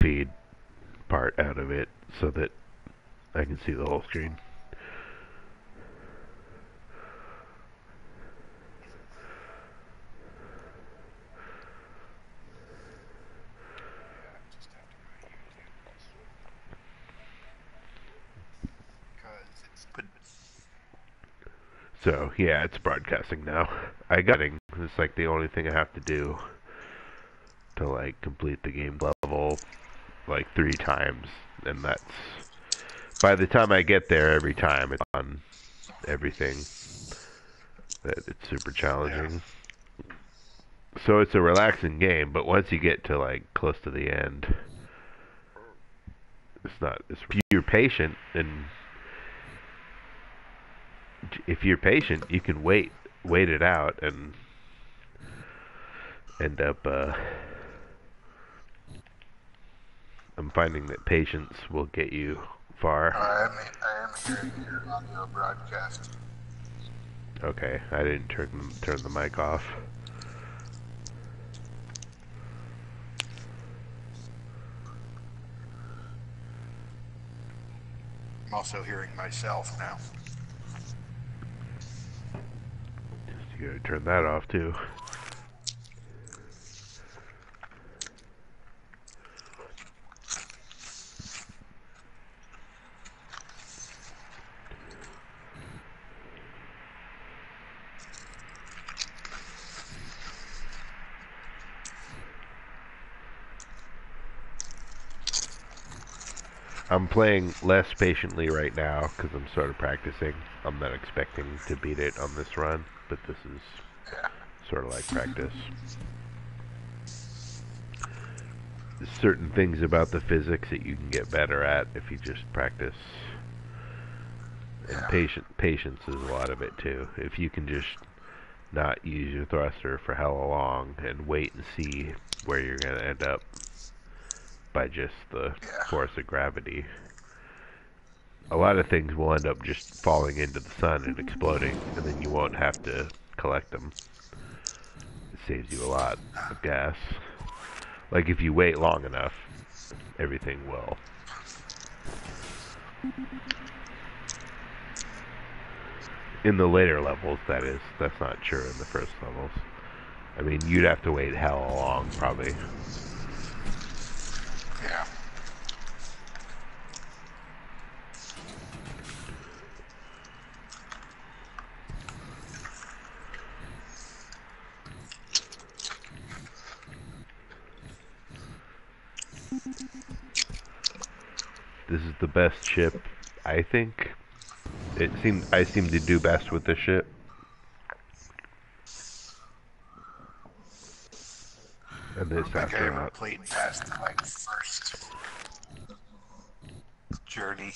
feed part out of it so that I can see the whole screen. So, yeah, it's broadcasting now. I got it. It's like the only thing I have to do to, like, complete the game level, like, 3 times. And that's... By the time I get there, every time it's on everything. It's super challenging. Yeah. So it's a relaxing game, but once you get to, like, close to the end, it's not... If you're patient, and... If you're patient, you can wait it out and end up, I'm finding that patience will get you far. I am hearing your audio broadcast. Okay, I didn't turn the mic off. I'm also hearing myself now. You gotta turn that off too. I'm playing less patiently right now because I'm sort of practicing. I'm not expecting to beat it on this run, but this is sort of like practice. There's certain things about the physics that you can get better at if you just practice. And patience is a lot of it too. If you can just not use your thruster for hella long and wait and see where you're going to end up by just the force of gravity. A lot of things will end up just falling into the sun and exploding, and then you won't have to collect them. It saves you a lot of gas. Like if you wait long enough, everything will. In the later levels, that is. That's not true in the first levels. I mean, you'd have to wait hella long, probably. Yeah. This is the best ship, I think. I seem to do best with this ship. And this I think I ever played past the first journey.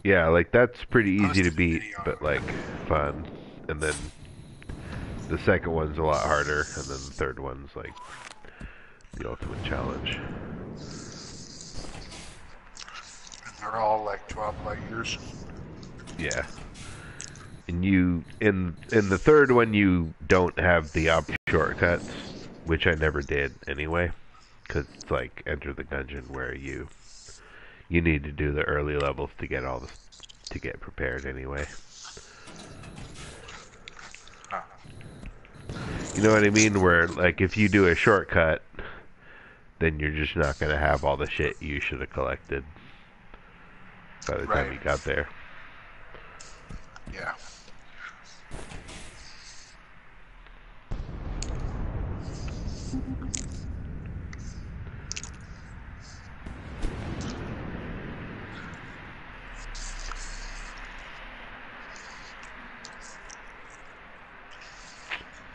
Yeah, like that's pretty easy to beat, but like fun. And then the second one's a lot harder, and then the third one's like the ultimate challenge. And they're all like 12 light years. Yeah. And you in the third one you don't have the option shortcuts, which I never did anyway, because it's like Enter the Gungeon where you need to do the early levels to get all this to get prepared anyway. You know what I mean? Where like if you do a shortcut, then you're just not gonna have all the shit you should have collected by the time you got there. Yeah.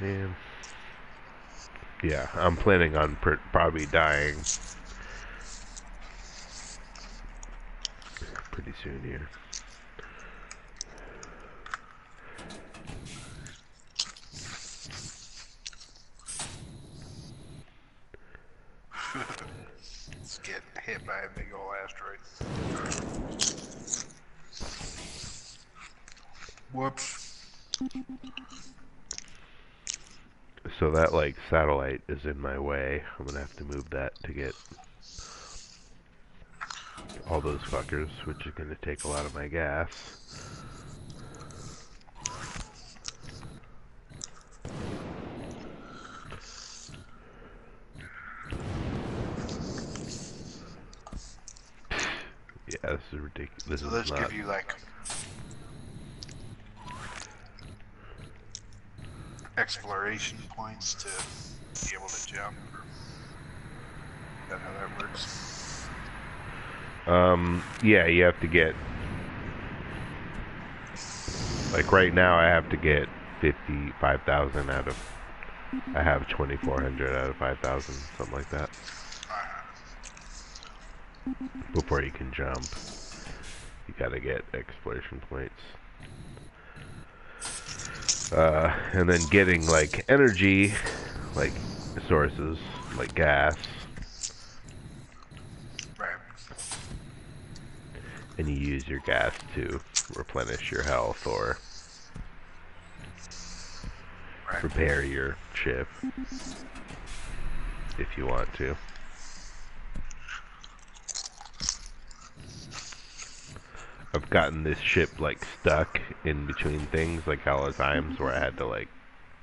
Man. Yeah, I'm planning on probably dying pretty soon here. It's getting hit by a big old asteroid. Whoops. So that like satellite is in my way. I'm gonna have to move that to get all those fuckers, which is going to take a lot of my gas. Yeah, this is ridiculous. This So is those not. give you like exploration points to be able to jump. Is that how that works? Yeah, you have to get. Like right now, I have to get 55,000 out of. I have 2,400 out of 5,000, something like that, before you can jump. You gotta get exploration points. And then getting like energy, like sources, like gas, Right. and you use your gas to replenish your health or Right. repair your ship if you want to. I've gotten this ship like stuck in between things like hella times where I had to like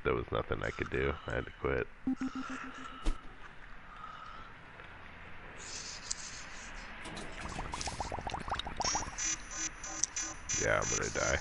there was nothing I could do. I had to quit. Yeah, I'm gonna die.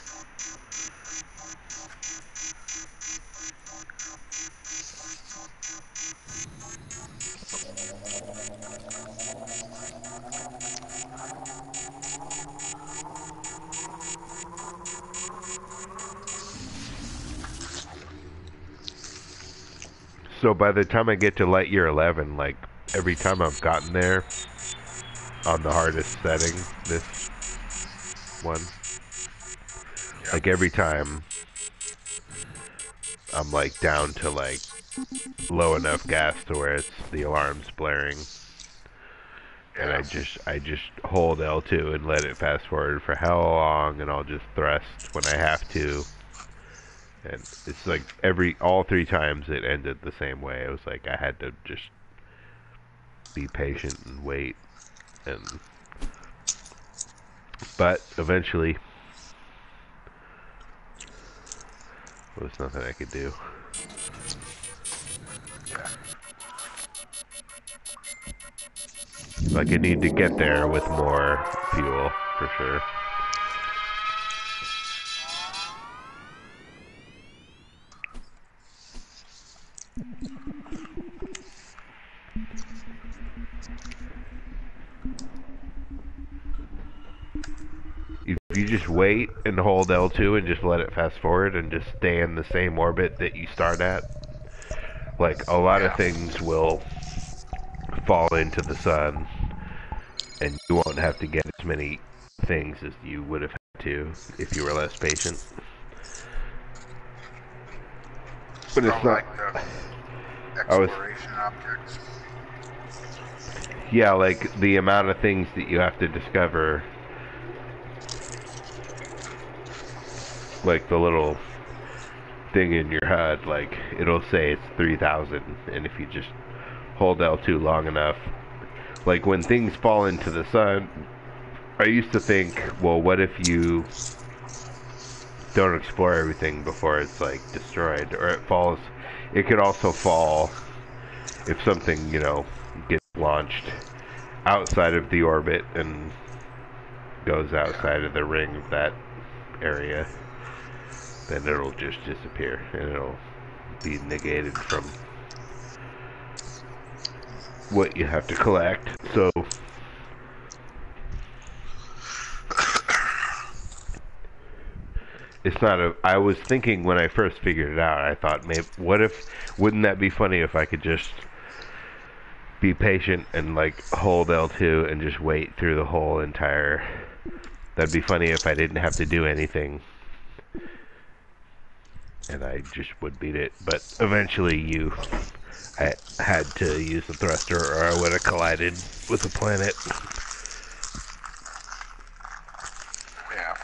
So by the time I get to light year 11, like every time I've gotten there on the hardest setting, this one, Yeah. like every time I'm like down to like low enough gas to where it's the alarm's blaring, and Yeah. I just hold L2 and let it fast forward for how long, and I'll just thrust when I have to. And it's like all three times it ended the same way. It was like I had to just be patient and wait, and but eventually there was nothing I could do. Yeah. Like I need to get there with more fuel for sure. If you just wait and hold L2 and just let it fast forward and just stay in the same orbit that you start at, like a lot of Yeah. things will fall into the sun and you won't have to get as many things as you would have had to if you were less patient. But it's Oh, not. like the I was. exploration objects. Yeah, like the amount of things that you have to discover, like the little thing in your HUD, like it'll say it's 3,000, and if you just hold L2 long enough, like when things fall into the sun, I used to think, well, what if you don't explore everything before it's like destroyed, or it falls? It could also fall if something, gets launched outside of the orbit and goes Yeah. outside of the ring of that area, then it'll just disappear and it'll be negated from what you have to collect. So it's not a. I was thinking when I first figured it out, I thought, maybe, wouldn't that be funny if I could just be patient and like hold L2 and just wait through the whole entire. That'd be funny if I didn't have to do anything and I just would beat it. But eventually, I had to use the thruster, or I would have collided with the planet. Yeah.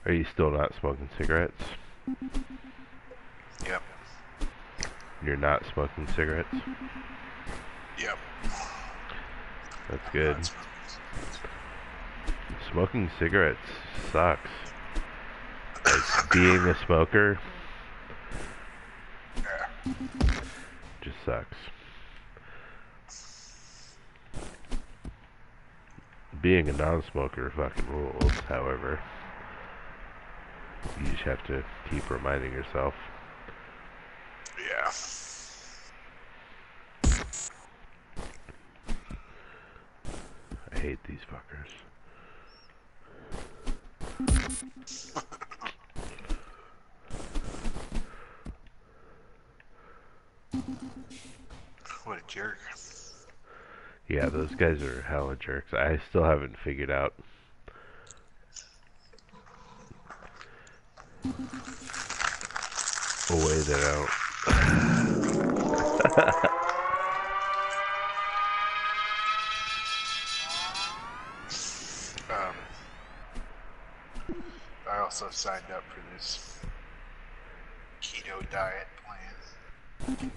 Are you still not smoking cigarettes? Yep. You're not smoking cigarettes? Yep. That's I'm good. not smoking. Smoking cigarettes sucks. Like, being a smoker Yeah. just sucks. Being a non-smoker fucking rules, however. You just have to keep reminding yourself. Yeah. I hate these fuckers. What a jerk. Yeah, those guys are hella jerks. I still haven't figured out a way that I don't... I also signed up for this keto diet plan.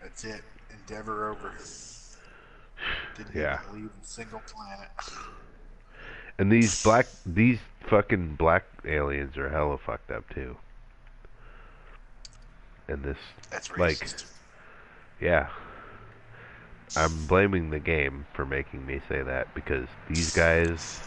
That's it. Endeavor over. Didn't Yeah. even leave a single planet. And these fucking black aliens are hella fucked up too. And this, That's like, racist. yeah. I'm blaming the game for making me say that because these guys...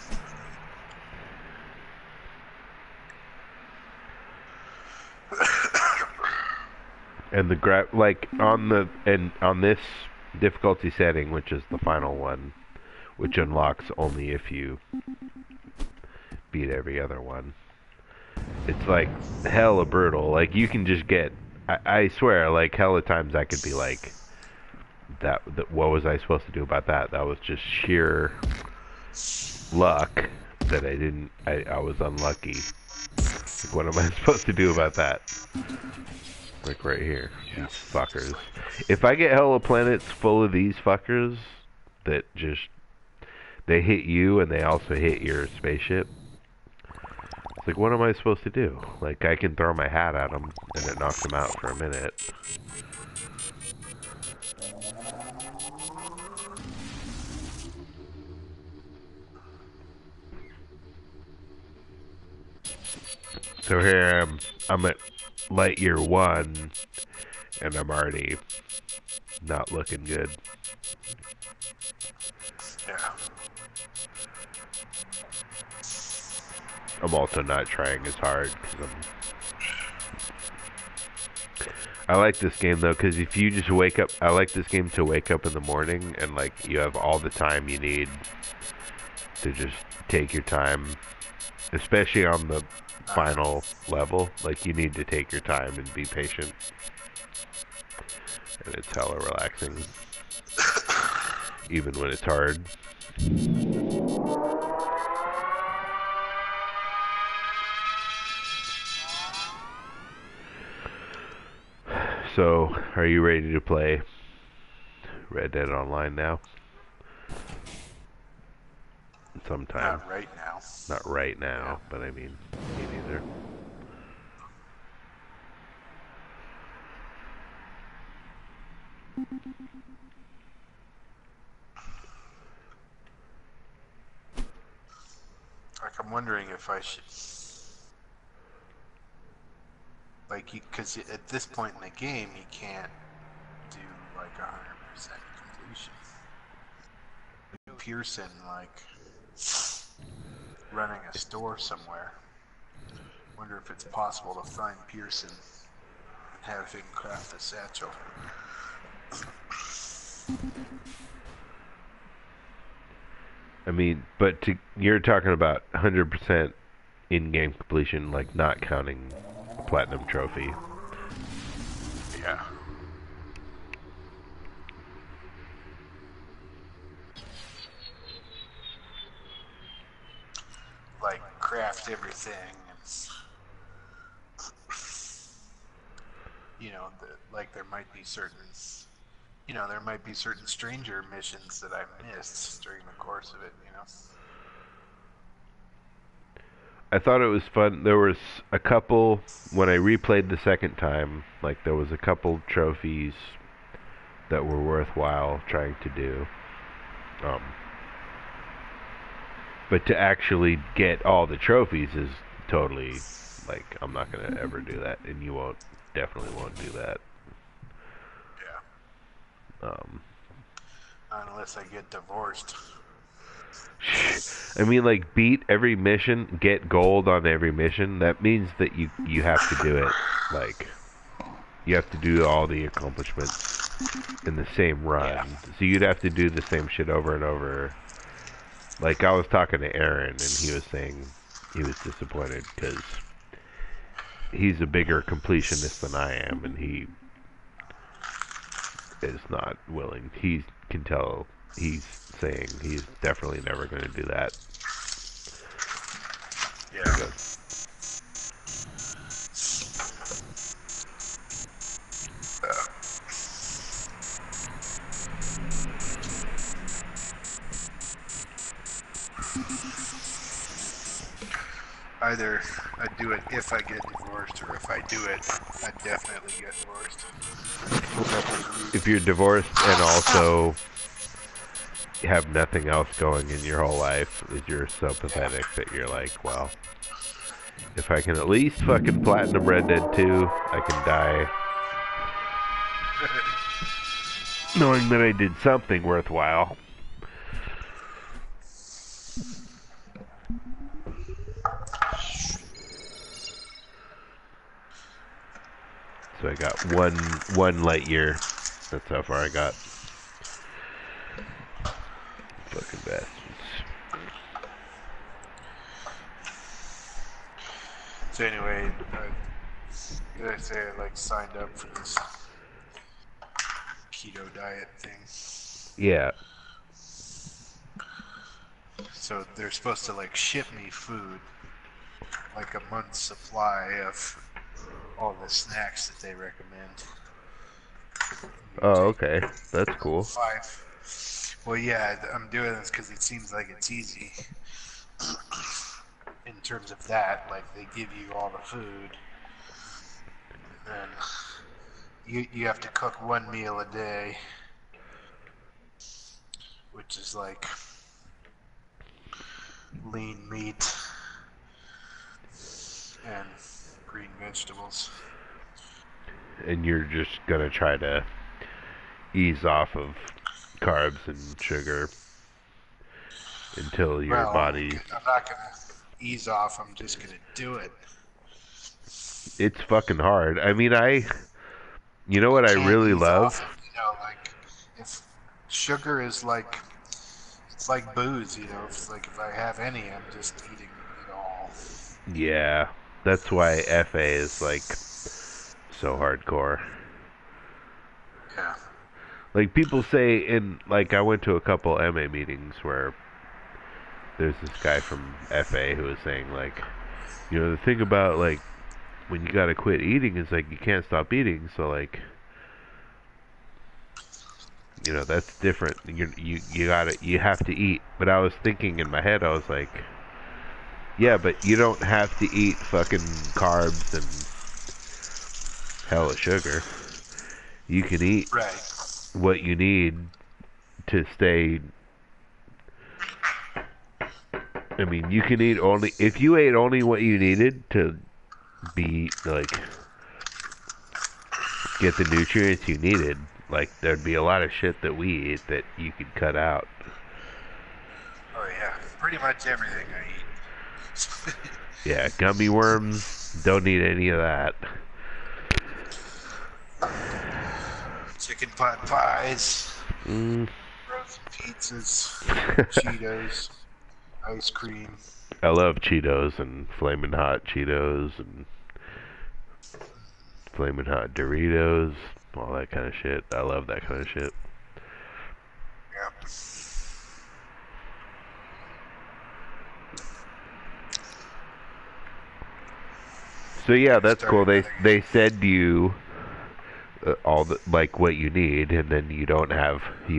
And the like on this difficulty setting, which is the final one, which unlocks only if you beat every other one. It's like hella brutal. Like you can just get, I swear, like hella times I could be like, that what was I supposed to do about that? That was just sheer luck that I was unlucky. Like, what am I supposed to do about that? Like right here, Yeah. these fuckers. If I get hella planets full of these fuckers that just, they hit you and they also hit your spaceship, it's like, what am I supposed to do? Like, I can throw my hat at them and it knocks them out for a minute. So here I'm at light year 1 and I'm already not looking good. Yeah. I'm also not trying as hard because I like this game though, because if you just wake up, I like this game to wake up in the morning and like you have all the time you need to just take your time, especially on the final level. Like you need to take your time and be patient, and it's hella relaxing, even when it's hard. So, are you ready to play Red Dead Online now? Sometime. Not right now. Not right now, but I mean, me neither. Like, I'm wondering if I should, like, because at this point in the game, you can't do like 100% completion. Pearson, like, running a store somewhere. Wonder if it's possible to find Pearson and have him craft a satchel. I mean, but you're talking about 100% in-game completion, like not counting platinum trophy. Yeah. Like craft everything, and like there might be certain stranger missions that I missed during the course of it. I thought it was fun. There was a couple when I replayed the second time. Like there was a couple trophies that were worthwhile trying to do. Um, but to actually get all the trophies is totally like I'm not gonna ever do that, and you won't definitely won't do that. Yeah. Um, Unless I get divorced. I mean, like beat every mission, get gold on every mission. That means that you have to do it. Like you have to do all the accomplishments in the same Yeah. run. So you'd have to do the same shit over and over. Like I was talking to Aaron, and he was saying he was disappointed because he's a bigger completionist than I am, and he is not willing. He can tell he's saying he's definitely never going to do that. Yeah. So, Either I do it if I get divorced, or if I do it, I definitely get divorced. if you're divorced and also have nothing else going in your whole life, you're so pathetic that you're like, well, if I can at least fucking platinum Red Dead 2, I can die knowing that I did something worthwhile. So I got one light year. That's how far I got. Fucking bastards. So anyway, did I say I like signed up for this keto diet thing? Yeah. So they're supposed to like ship me food, like a month's supply of all the snacks that they recommend. Oh, okay. That's cool. 5. Well, yeah, I'm doing this because it seems like it's easy. In terms of that, like they give you all the food, and then you have to cook one meal a day, which is like lean meat and green vegetables. And you're just gonna try to ease off of carbs and sugar until your Well, body... I'm not gonna ease off. I'm just gonna do it. It's fucking hard. I mean, you know You what I can't really ease love? off. Like if sugar is like it's like booze. If if I have any, I'm just eating it all. Yeah. That's why FA is like so hardcore. Yeah. Like people say like I went to a couple MA meetings where there's this guy from FA who was saying like, the thing about like when you gotta quit eating is like you can't stop eating, so like that's different. You have to eat. But I was thinking in my head, I was like, yeah, but you don't have to eat fucking carbs and hella sugar. You can eat what you need to stay. I mean, you can eat only if you ate only what you needed to be like get the nutrients you needed. Like there'd be a lot of shit that we eat that you could cut out. Oh yeah, pretty much everything I eat. Yeah, gummy worms, don't need any of that. Chicken pot pies, Mm. frozen pizzas, Cheetos, ice cream. I love Cheetos and Flamin' Hot Cheetos and Flamin' Hot Doritos, all that kind of shit. I love that kind of shit. Yep. So yeah, that's cool. They said you all the like what you need, and then you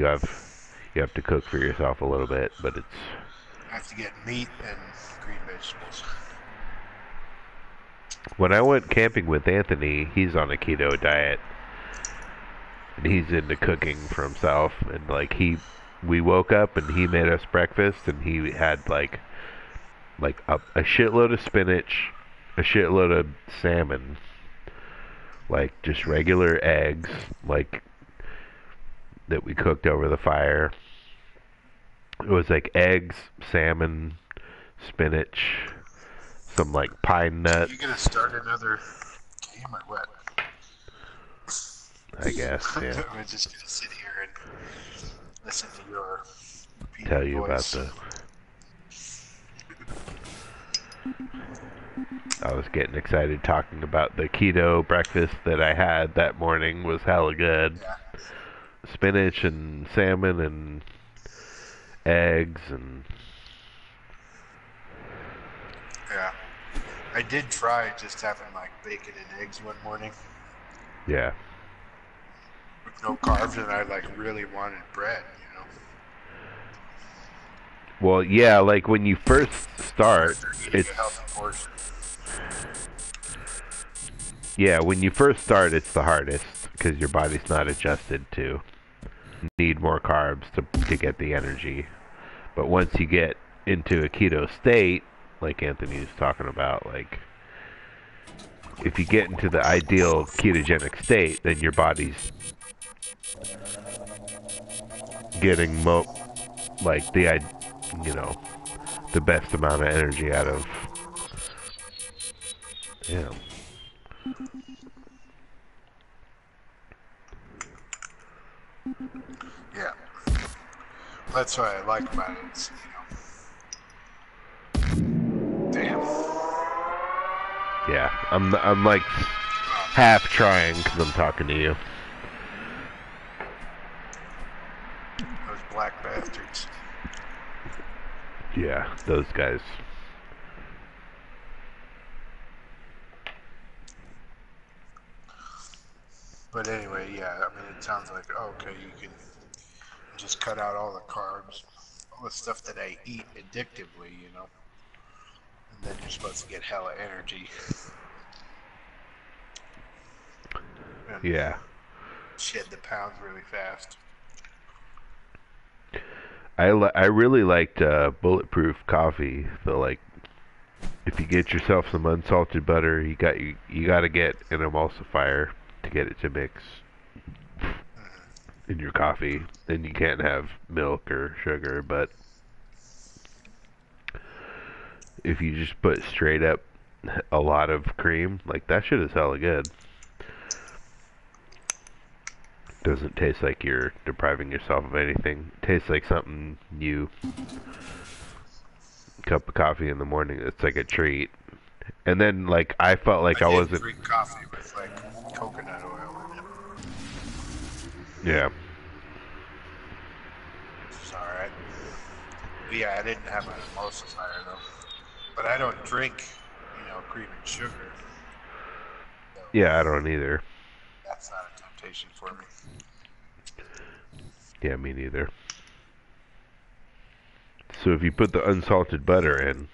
have to cook for yourself a little bit, but it's I have to get meat and green vegetables. when I went camping with Anthony, he's on a keto diet, and he's into cooking for himself. And like we woke up and he made us breakfast, and he had like a shitload of spinach, a shitload of salmon, like just regular eggs, like that we cooked over the fire. It was like eggs, salmon, spinach, some like pine Are nuts, you gonna start another game or what? I guess, yeah. We're just gonna sit here and listen to your Tell repeating you about voice. I was getting excited talking about the keto breakfast that I had that morning was hella good. Yeah, Spinach and salmon and eggs and yeah. I did try just having like bacon and eggs one morning yeah. with no carbs, and I like really wanted bread. Well, yeah, like when you first start, After eating it's a healthy portion. yeah, when you first start, it's the hardest because your body's not adjusted to need more carbs to get the energy. But once you get into a keto state, like Anthony was talking about, like if you get into the ideal ketogenic state, then your body's getting like you know the best amount of energy out of yeah. Yeah, that's what I like about it. It's, damn. Yeah, I'm like half trying because I'm talking to you. Those black bastards. Yeah, those guys. But anyway, yeah, I mean, it sounds like, oh, okay, you can just cut out all the carbs, all the stuff that I eat addictively, and then you're supposed to get hella energy and Yeah. shed the pounds really fast. I really liked bulletproof coffee. So like, if you get yourself some unsalted butter, you got to get an emulsifier to get it to mix in your coffee. Then you can't have milk or sugar. But if you just put straight up a lot of cream, like that shit is hella good. Doesn't taste like you're depriving yourself of anything. It tastes like something new. Cup of coffee in the morning. It's like a treat. And then like I felt like I I did wasn't. drink coffee with like coconut oil in it, Yeah. which is alright. But yeah, I didn't have an emulsifier though. But I don't drink, cream and sugar. So Yeah, I don't either. that's not a temptation for me. Yeah, me neither. So if you put the unsalted butter in,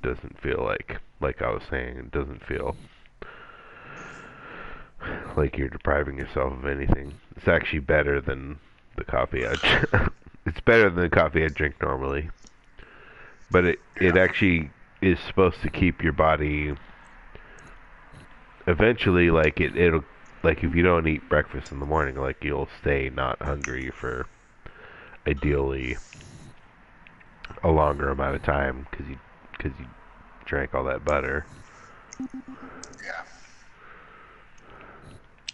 doesn't feel like I was saying, it doesn't feel like you're depriving yourself of anything. It's actually better than the coffee it's better than the coffee I drink normally. But it Yeah. actually is supposed to keep your body eventually like it'll like if you don't eat breakfast in the morning, like you'll stay not hungry for ideally a longer amount of time because you drank all that butter. Yeah.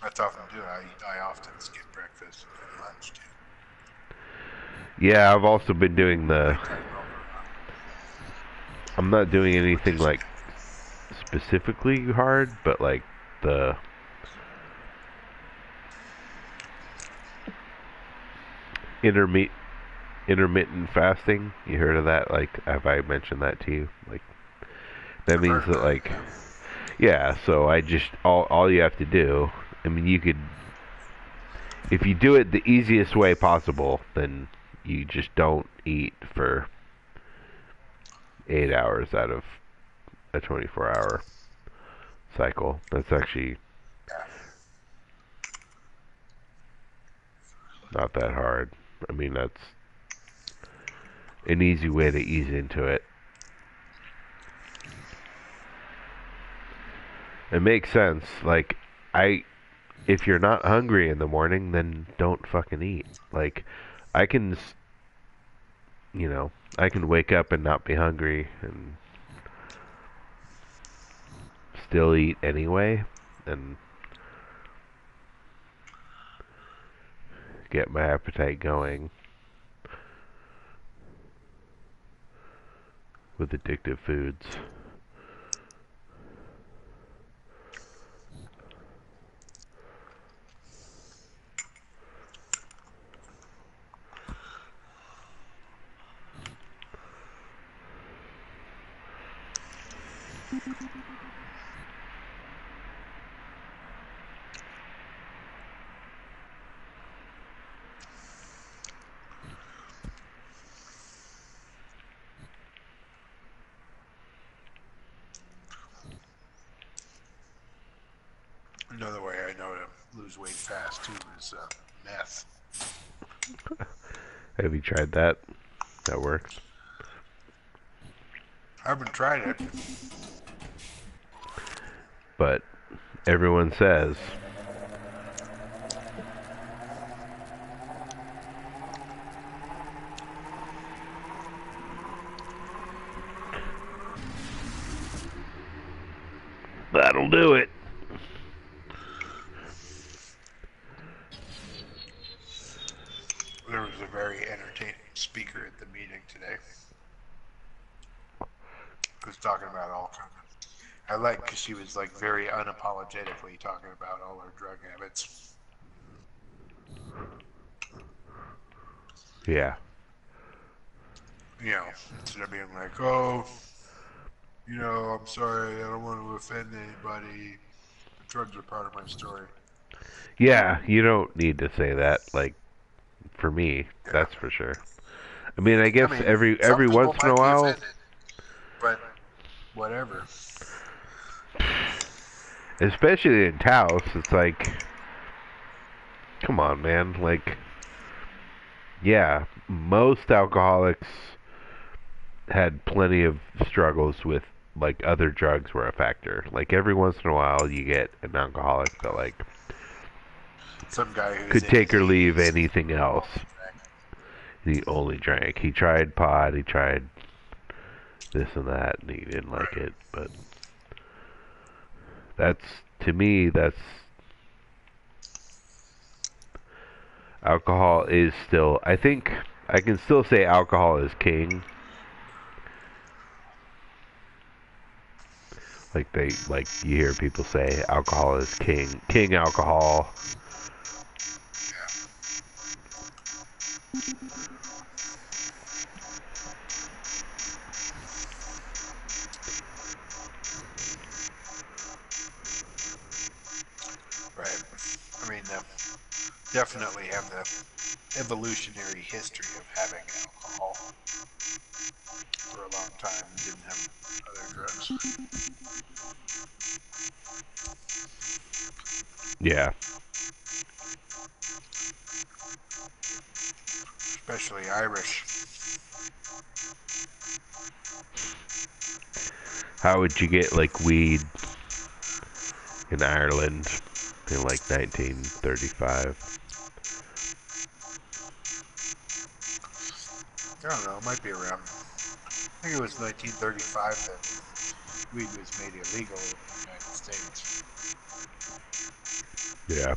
That's often do. I often skip breakfast and lunch too. Yeah, I've also been doing Nighttime over. I'm not doing What anything did you like specifically hard, but like the interme- intermittent fasting. You heard of that? Like, have I mentioned that to you? Like, that I've means heard that about it. like, yeah. So I just all you have to do. I mean, you could if you do it the easiest way possible, then you just don't eat for 8 hours out of a 24-hour cycle. That's actually Yeah. not that hard. I mean, that's an easy way to ease into it. It makes sense. Like, if you're not hungry in the morning, then don't fucking eat. Like, I can, I can wake up and not be hungry and still eat anyway and get my appetite going with addictive foods. Another way I know to lose weight fast too is meth. Have you tried that? That works. I haven't tried it. But everyone says that'll do it. There was a very entertaining speaker at the meeting today. Who was talking about all kinds of. I like because she was like very unapologetically talking about all her drug habits. Yeah. You know, instead of being like, oh, I'm sorry, I don't want to offend anybody. The drugs are part of my story. Yeah, you don't need to say that. Like, for me, Yeah. that's for sure. I mean, I guess every once in a while, offended, but whatever. especially in Taos, it's like, come on, man. Like, yeah, most alcoholics had plenty of struggles with, like, other drugs were a factor. Like, every once in a while, you get an alcoholic that, like, Some guy who could take or leave anything else. He only drank. He tried pot, he tried this and that, and he didn't like it. But to me, alcohol is still, I think, I can still say alcohol is king. Like you hear people say alcohol is king. King alcohol. Right. I mean, definitely have the evolutionary history of having alcohol for a long time. Didn't have other drugs. Yeah. Especially Irish. How would you get, like, weed in Ireland in, like, 1935? I don't know. It might be around. I think it was 1935 that weed was made illegal in the United States. Yeah.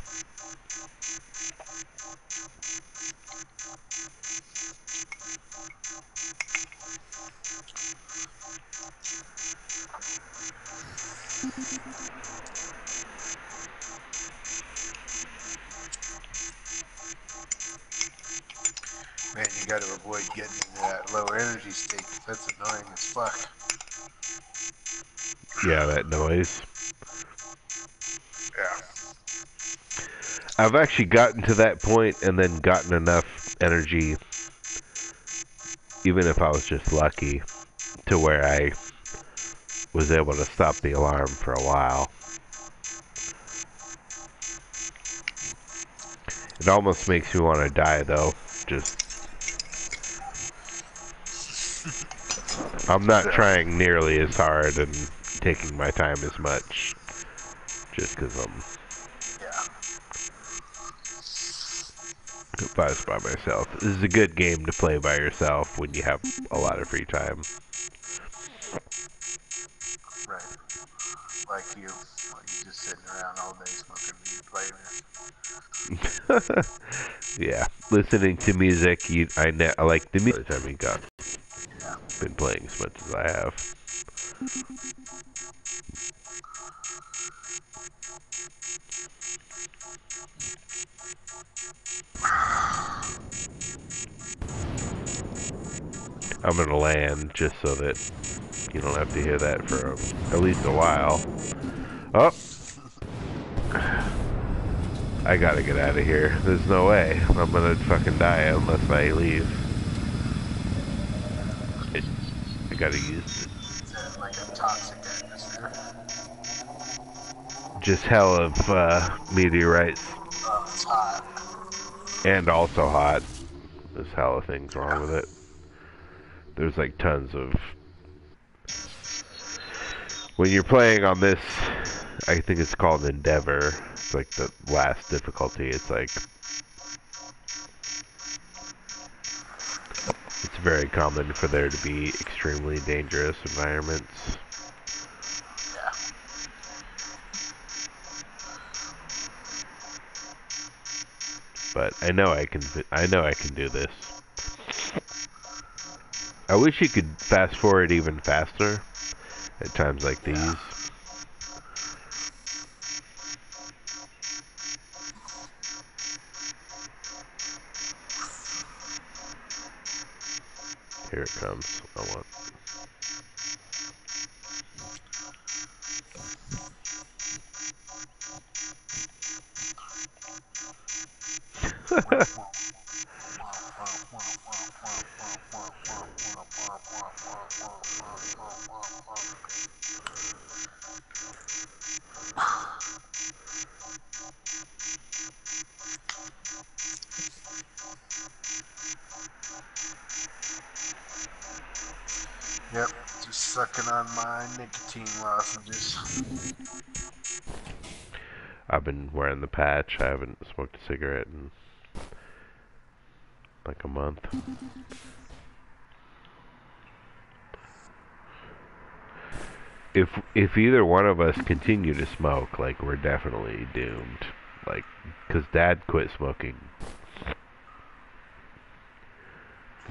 Man, you got to avoid getting into that low energy state. That's annoying as fuck. Yeah, that noise. Yeah. I've actually gotten to that point and then gotten enough energy, even if I was just lucky, to where I was able to stop the alarm for a while. It almost makes me want to die, though. Just, I'm not trying nearly as hard and taking my time as much, just because if I was by myself. This is a good game to play by yourself when you have a lot of free time. Right. Like you just sitting around all day smoking weed playing it. Yeah, listening to music. I like the music. I mean, God, Yeah. been playing as much as I have. I'm gonna land just so that you don't have to hear that for at least a while. Oh! I gotta get out of here. There's no way. I'm gonna fucking die unless I leave. I gotta use Is that like a toxic atmosphere? just hell of meteorites. It's hot. And also hot. There's hella things wrong with it. There's like tons of... When you're playing on this, I think it's called Endeavor. It's like the last difficulty. It's like... It's very common for there to be extremely dangerous environments. Yeah. But I know I can do this. I wish you could fast forward even faster at times like these. Here it comes. I want. Yep, just sucking on my nicotine lozenges. I've been wearing the patch. I haven't smoked a cigarette in like a month. If either one of us continue to smoke, like, we're definitely doomed. Like, 'cause Dad quit smoking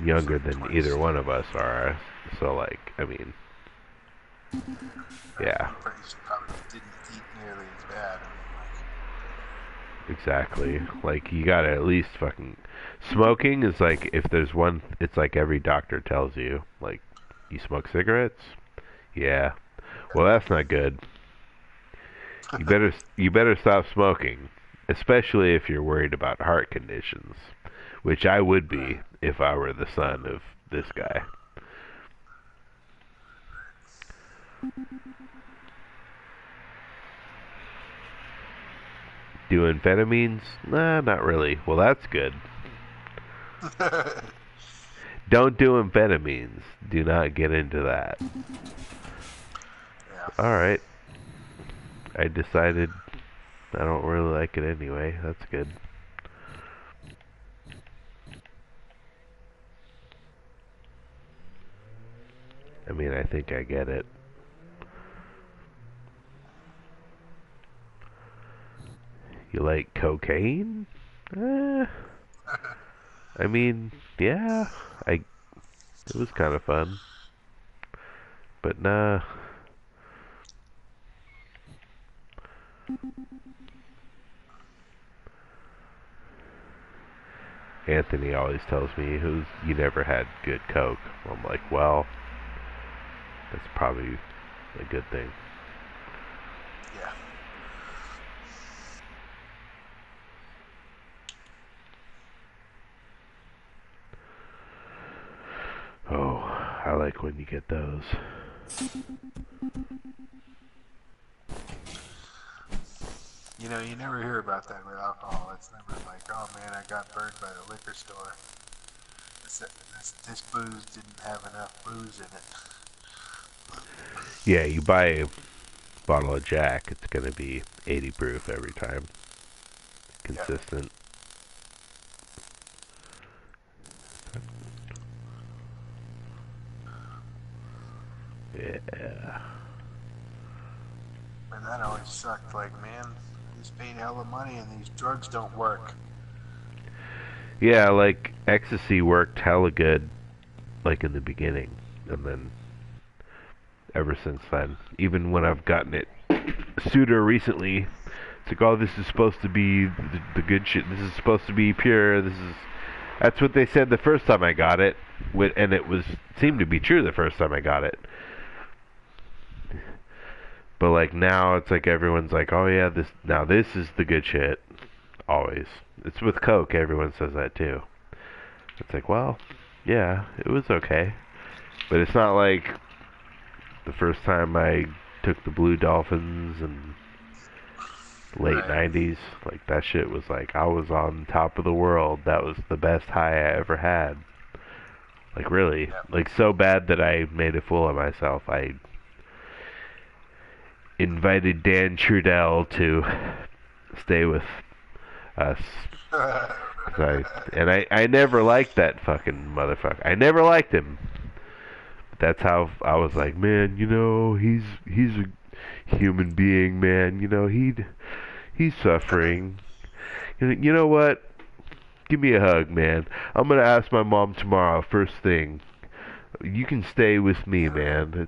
younger than either one of us are. So, like, I mean, yeah. Probably didn't eat nearly as bad. Exactly. Like, you gotta at least fucking... Smoking is like, if there's one... It's like every doctor tells you. Like, you smoke cigarettes? Yeah. Well, that's not good. You better stop smoking. Especially if you're worried about heart conditions. Which I would be if I were the son of this guy. Do amphetamines? Nah, not really. Well, that's good. Don't do amphetamines. Do not get into that. Yeah. Alright. I decided I don't really like it anyway. That's good. I mean, I think I get it. You like cocaine? I mean, yeah. It was kind of fun. But nah. Anthony always tells me, you never had good coke. I'm like, well, that's probably a good thing. Yeah. Oh, I like when you get those. You know, you never hear about that with alcohol. It's never like, oh man, I got burned by the liquor store. This booze didn't have enough booze in it. Yeah, you buy a bottle of Jack, it's gonna be 80 proof every time. Yeah. Consistent. Yeah. And that always sucked. Like, man, I just paid hella money and these drugs don't work. Yeah, like ecstasy worked hella good, like in the beginning, and then ever since then, even when I've gotten it sooner recently, it's like, oh, this is supposed to be the good shit. This is supposed to be pure. That's what they said the first time I got it, and it seemed to be true the first time I got it. But like now, it's like everyone's like, oh yeah, this is the good shit. Always. It's with Coke. Everyone says that too. It's like, well, yeah, it was okay, but it's not like the first time I took the Blue Dolphins and late Right. 90s. Like that shit was like I was on top of the world. That was the best high I ever had. Like really, Yep. like so bad that I made a fool of myself. I invited Dan Trudell to stay with us. I never liked that fucking motherfucker. I never liked him. But that's how I was like, man, you know, he's a human being, man. You know, he's suffering. You know what? Give me a hug, man. I'm gonna ask my mom tomorrow, first thing. You can stay with me, man.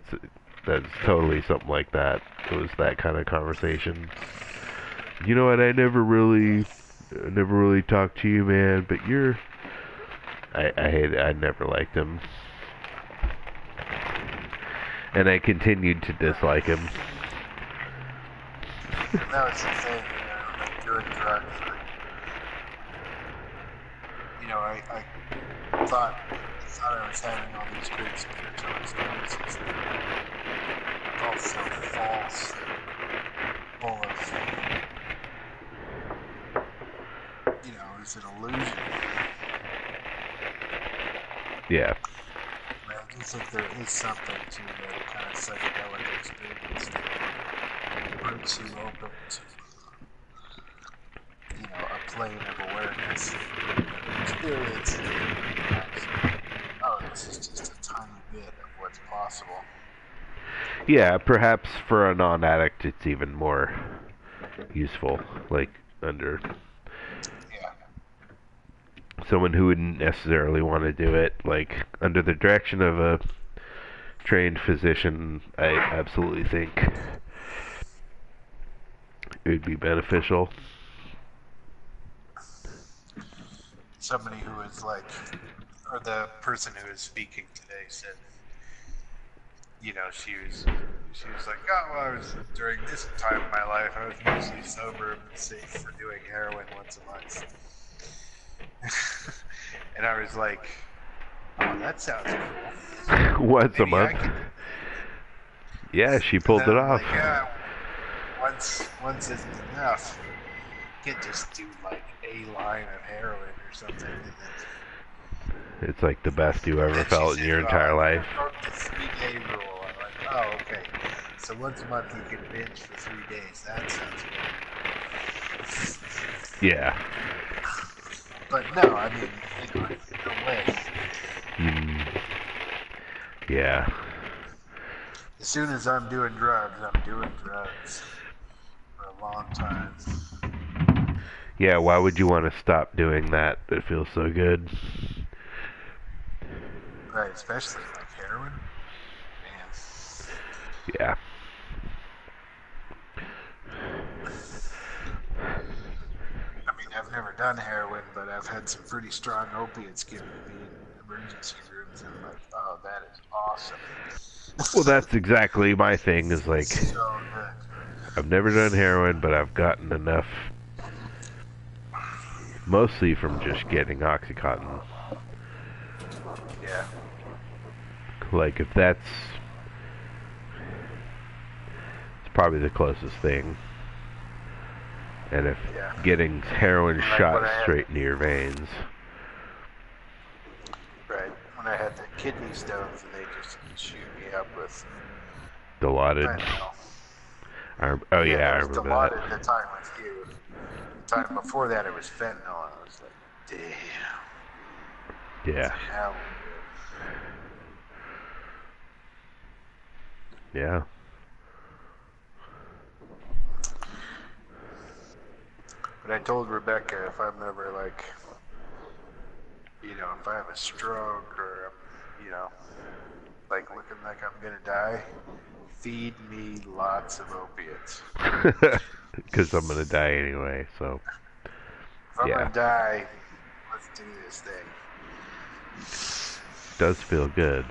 That's totally something like that. It was that kind of conversation. You know what? I never really talked to you, man. But I hate it. I never liked him, and I continued to dislike him. That was the thing, you know, like doing drugs. Like, you know, I thought I was having all these great spiritual experiences. It's all so false, full of, you know, it's an illusion. Yeah. But I do think there is something to that kind of psychedelic experience that breaks you open to, you know, a plane of awareness. Experience that you realize, oh, this is just a tiny bit of what's possible. Yeah, perhaps for a non-addict it's even more useful. Like, under Yeah. someone who wouldn't necessarily want to do it, like, under the direction of a trained physician, I absolutely think it would be beneficial. Somebody who is like, or the person who is speaking today said, you know, she was like, oh, well, I was during this time of my life, I was mostly sober and safe for doing heroin once a month. And I was like, oh, that sounds cool. Once a Maybe I month. could. Yeah, she And pulled then it I'm off. like, yeah, once isn't enough. You can't just do like a line of heroin or something. It's like the best you And ever then she felt in said, your well, entire I life. broke the 3-day rule. I'm like, oh, okay. So once a month you can binge for 3 days. That sounds good. Yeah. But no, I mean, no way. Mm. Yeah. As soon as I'm doing drugs, I'm doing drugs for a long time. Yeah, why would you want to stop doing that? It feels so good. Right, especially like heroin. Man. Yeah. I mean, I've never done heroin, but I've had some pretty strong opiates given to me in emergency rooms. And I'm like, oh, that is awesome. Well, that's exactly my thing, is like, So good. I've never done heroin, but I've gotten enough, mostly from just getting Oxycontin. Yeah. Like if that's it's probably the closest thing. And if Yeah. getting heroin Like shot straight into your veins. Right. When I had the kidney stones and they just shoot me up with Dilaudid. fentanyl. Oh Yeah, yeah, it I was remember Dilaudid that. at the time with you. The time before that it was fentanyl, and I was like, damn. Yeah. So now Yeah. but I told Rebecca if I'm ever like, if I have a stroke or I'm, like looking like I'm gonna die, feed me lots of opiates. Because I'm gonna die anyway, so If I'm yeah. gonna die, let's do this thing. Does feel good.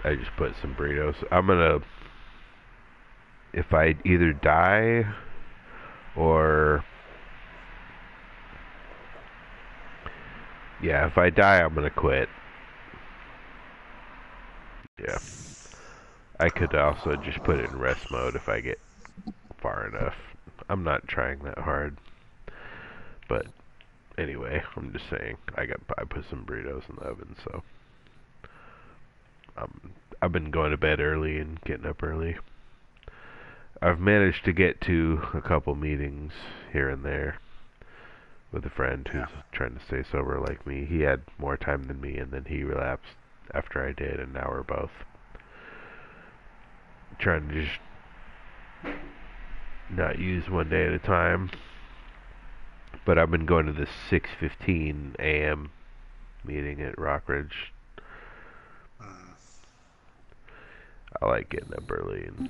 I just put some burritos. I'm gonna, if I either die or, yeah, if I die, I'm gonna quit. Yeah. I could also just put it in rest mode if I get far enough. I'm not trying that hard. But anyway, I'm just saying, I put some burritos in the oven, so I've been going to bed early and getting up early. I've managed to get to a couple meetings here and there with a friend who's trying to stay sober like me. He had more time than me, and then he relapsed after I did, and now we're both trying to just not use one day at a time. But I've been going to this 6:15 a.m. meeting at Rockridge. I like getting up early and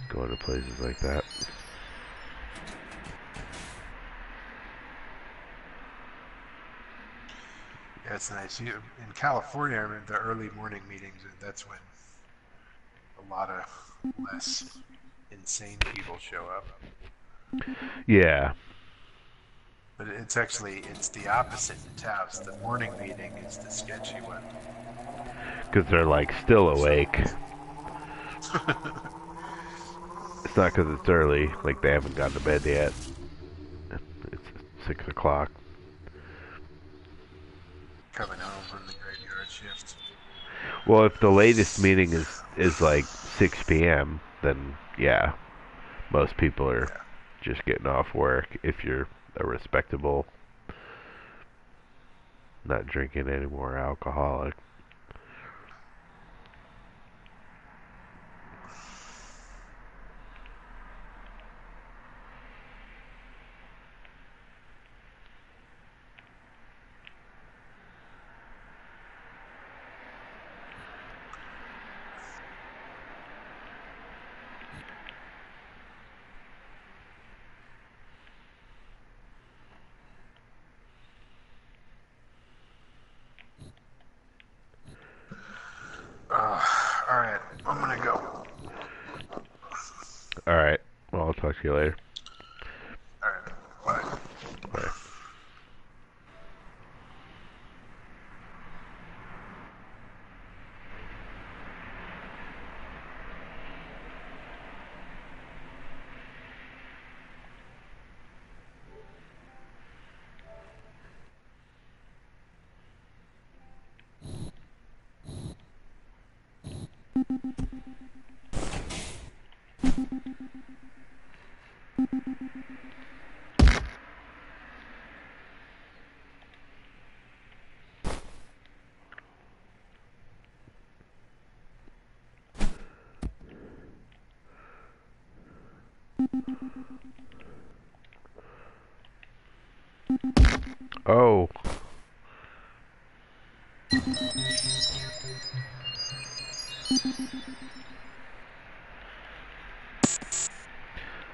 going to places like that. Yeah, it's nice. In California, I mean, the early morning meetings, that's when a lot of less insane people show up. Yeah. But it's the opposite in Taos. The morning meeting is the sketchy one. Because they're like still awake. It's not because it's early, like they haven't gone to bed yet. It's 6 o'clock. Coming home from the graveyard shift. Well, if the latest meeting is like 6 p.m., then yeah, most people are just getting off work. If you're a respectable, not drinking any more alcoholic. Alright, I'm gonna go. Alright, well, I'll talk to you later. Alright, bye. Bye. Oh.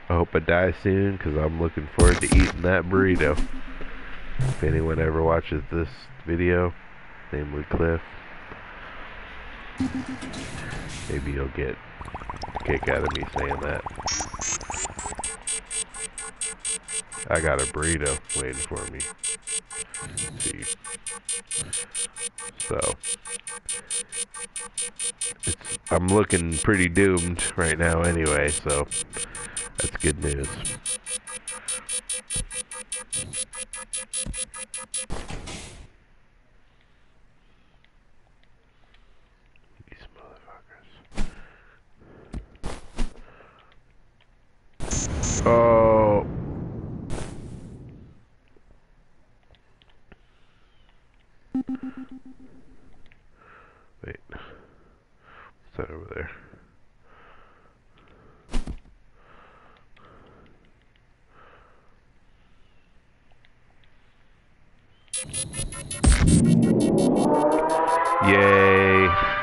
I hope I die soon, because I'm looking forward to eating that burrito. If anyone ever watches this video, namely Cliff. Maybe you'll get a kick out of me saying that. I got a burrito waiting for me. See. So I'm looking pretty doomed right now anyway, so that's good news. These motherfuckers. Oh. Wait. What's that over there? Yay.